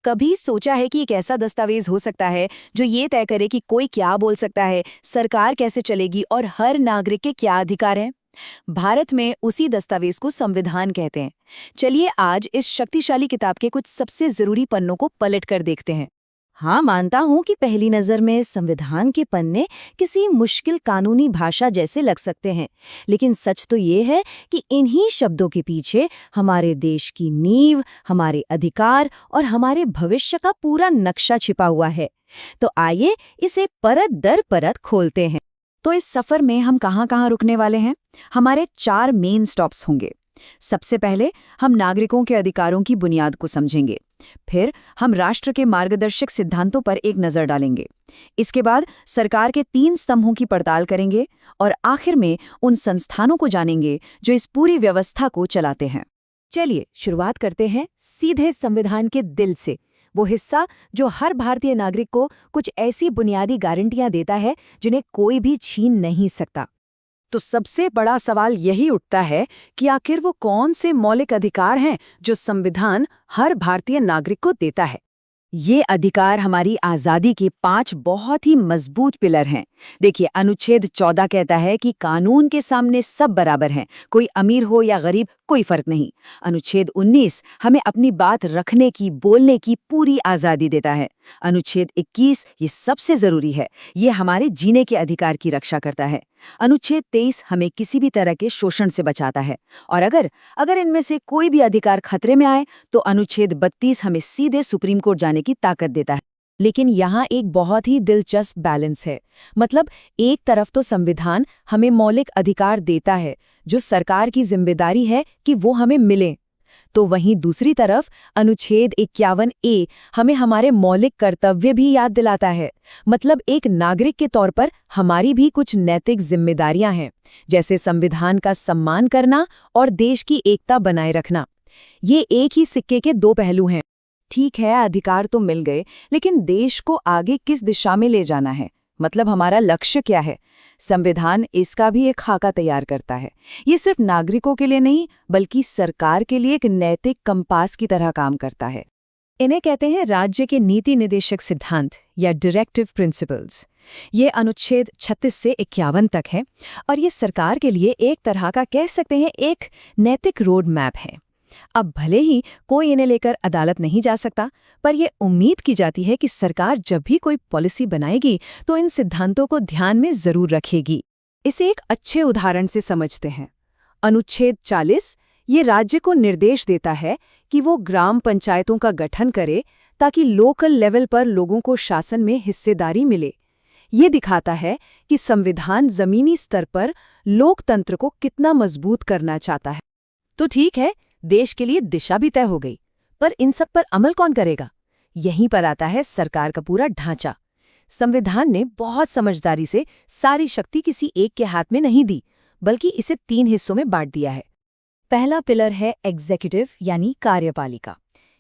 कभी सोचा है कि एक ऐसा दस्तावेज हो सकता है जो ये तय करे कि कोई क्या बोल सकता है, सरकार कैसे चलेगी और हर नागरिक के क्या अधिकार हैं? भारत में उसी दस्तावेज को संविधान कहते हैं। चलिए आज इस शक्तिशाली किताब के कुछ सबसे जरूरी पन्नों को पलट कर देखते हैं। हाँ, मानता हूँ कि पहली नज़र में संविधान के पन्ने किसी मुश्किल कानूनी भाषा जैसे लग सकते हैं, लेकिन सच तो ये है कि इन्हीं शब्दों के पीछे हमारे देश की नींव, हमारे अधिकार और हमारे भविष्य का पूरा नक्शा छिपा हुआ है। तो आइए इसे परत दर परत खोलते हैं। तो इस सफर में हम कहाँ-कहाँ रुकने वाले हैं? हमारे 4 मेन स्टॉप्स होंगे। सबसे पहले हम नागरिकों के अधिकारों की बुनियाद को समझेंगे। फिर हम राष्ट्र के मार्गदर्शक सिद्धांतों पर एक नज़र डालेंगे। इसके बाद सरकार के 3 स्तंभों की पड़ताल करेंगे और आखिर में उन संस्थानों को जानेंगे जो इस पूरी व्यवस्था को चलाते हैं। चलिए शुरुआत करते हैं सीधे संविधान के दिल से, वो हिस्सा जो हर भारतीय नागरिक को कुछ ऐसी बुनियादी गारंटियां देता है जिन्हें कोई भी छीन नहीं सकता। तो सबसे बड़ा सवाल यही उठता है कि आखिर वो कौन से मौलिक अधिकार हैं जो संविधान हर भारतीय नागरिक को देता है। ये अधिकार हमारी आज़ादी के 5 बहुत ही मजबूत पिलर हैं। देखिए, अनुच्छेद 14 कहता है कि कानून के सामने सब बराबर हैं, कोई अमीर हो या गरीब कोई फर्क नहीं। अनुच्छेद 19 हमें अपनी बात रखने की, बोलने की पूरी आज़ादी देता है। अनुच्छेद 21 ये सबसे ज़रूरी है, ये हमारे जीने के अधिकार की रक्षा करता है। अनुच्छेद 23 हमें किसी भी तरह के शोषण से बचाता है, और अगर इनमें से कोई भी अधिकार खतरे में आए तो अनुच्छेद 32 हमें सीधे सुप्रीम कोर्ट जाने की ताकत देता है। लेकिन यहाँ एक बहुत ही दिलचस्प बैलेंस है। मतलब एक तरफ तो संविधान हमें मौलिक अधिकार देता है जो सरकार की जिम्मेदारी है कि वो हमें मिले, तो वहीं दूसरी तरफ अनुच्छेद 51A हमें हमारे मौलिक कर्तव्य भी याद दिलाता है। मतलब एक नागरिक के तौर पर हमारी भी कुछ नैतिक जिम्मेदारियां हैं, जैसे संविधान का सम्मान करना और देश की एकता बनाए रखना। ये एक ही सिक्के के 2 पहलू हैं। ठीक है, अधिकार तो मिल गए, लेकिन देश को आगे किस दिशा में ले जाना है? मतलब हमारा लक्ष्य क्या है? संविधान इसका भी एक खाका तैयार करता है। ये सिर्फ नागरिकों के लिए नहीं, बल्कि सरकार के लिए एक नैतिक कंपास की तरह काम करता है। इन्हें कहते हैं राज्य के नीति निर्देशक सिद्धांत या डायरेक्टिव प्रिंसिपल्स। ये अनुच्छेद 36 से 51 तक है और ये सरकार के लिए एक तरह का, कह सकते हैं, एक नैतिक रोड मैप है। अब भले ही कोई इन्हें लेकर अदालत नहीं जा सकता, पर यह उम्मीद की जाती है कि सरकार जब भी कोई पॉलिसी बनाएगी तो इन सिद्धांतों को ध्यान में जरूर रखेगी। इसे एक अच्छे उदाहरण से समझते हैं। अनुच्छेद 40 ये राज्य को निर्देश देता है कि वो ग्राम पंचायतों का गठन करे ताकि लोकल लेवल पर लोगों को शासन में हिस्सेदारी मिले। ये दिखाता है कि संविधान जमीनी स्तर पर लोकतंत्र को कितना मजबूत करना चाहता है। तो ठीक है, देश के लिए दिशा भी तय हो गई, पर इन सब पर अमल कौन करेगा? यहीं पर आता है सरकार का पूरा ढांचा। संविधान ने बहुत समझदारी से सारी शक्ति किसी एक के हाथ में नहीं दी, बल्कि इसे 3 हिस्सों में बांट दिया है। पहला पिलर है एग्जीक्यूटिव यानी कार्यपालिका।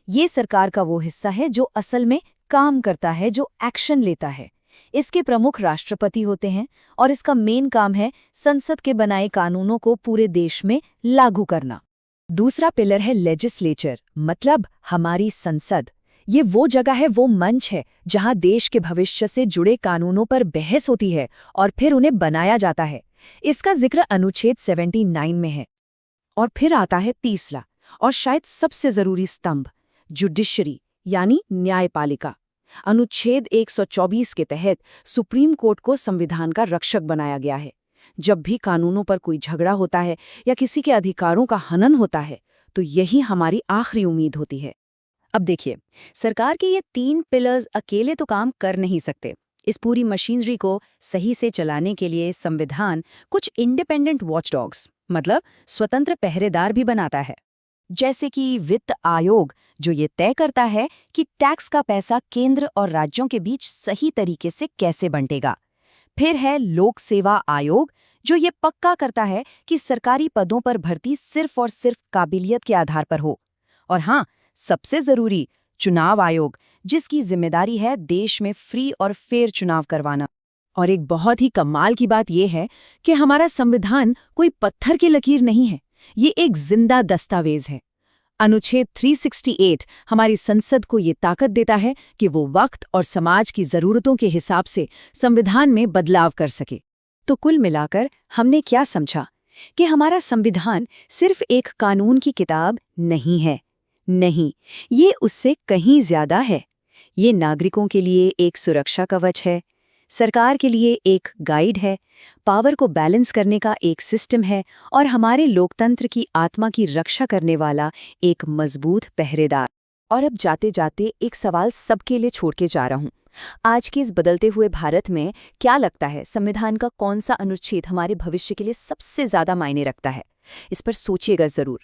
ये सरकार का वो हिस्सा है जो असल में काम करता है, जो एक्शन लेता है। इसके प्रमुख राष्ट्रपति होते हैं और इसका मेन काम है संसद के बनाए कानूनों को पूरे देश में लागू करना। दूसरा पिलर है लेजिस्लेचर, मतलब हमारी संसद। ये वो जगह है, वो मंच है जहां देश के भविष्य से जुड़े कानूनों पर बहस होती है और फिर उन्हें बनाया जाता है। इसका जिक्र अनुच्छेद 79 में है। और फिर आता है तीसरा और शायद सबसे जरूरी स्तंभ, जुडिशरी यानी न्यायपालिका। अनुच्छेद 124 के तहत सुप्रीम कोर्ट को संविधान का रक्षक बनाया गया है। जब भी कानूनों पर कोई झगड़ा होता है या किसी के अधिकारों का हनन होता है, तो यही हमारी आखिरी उम्मीद होती है। अब देखिए, सरकार के ये 3 पिलर्स अकेले तो काम कर नहीं सकते। इस पूरी मशीनरी को सही से चलाने के लिए संविधान कुछ इंडिपेंडेंट वॉचडॉग्स, मतलब स्वतंत्र पहरेदार भी बनाता है। जैसे कि वित्त आयोग, जो ये तय करता है कि टैक्स का पैसा केंद्र और राज्यों के बीच सही तरीके से कैसे बंटेगा। फिर है लोक सेवा आयोग, जो ये पक्का करता है कि सरकारी पदों पर भर्ती सिर्फ और सिर्फ काबिलियत के आधार पर हो। और हाँ, सबसे जरूरी चुनाव आयोग, जिसकी जिम्मेदारी है देश में फ्री और फेयर चुनाव करवाना। और एक बहुत ही कमाल की बात यह है कि हमारा संविधान कोई पत्थर की लकीर नहीं है, ये एक जिंदा दस्तावेज है। अनुच्छेद 368 हमारी संसद को ये ताकत देता है कि वो वक्त और समाज की जरूरतों के हिसाब से संविधान में बदलाव कर सके। तो कुल मिलाकर हमने क्या समझा कि हमारा संविधान सिर्फ एक कानून की किताब नहीं है। नहीं, ये उससे कहीं ज्यादा है। ये नागरिकों के लिए एक सुरक्षा कवच है, सरकार के लिए एक गाइड है, पावर को बैलेंस करने का एक सिस्टम है और हमारे लोकतंत्र की आत्मा की रक्षा करने वाला एक मजबूत पहरेदार। और अब जाते जाते एक सवाल सबके लिए छोड़ के जा रहा हूँ। आज के इस बदलते हुए भारत में क्या लगता है, संविधान का कौन सा अनुच्छेद हमारे भविष्य के लिए सबसे ज्यादा मायने रखता है? इस पर सोचिएगा जरूर।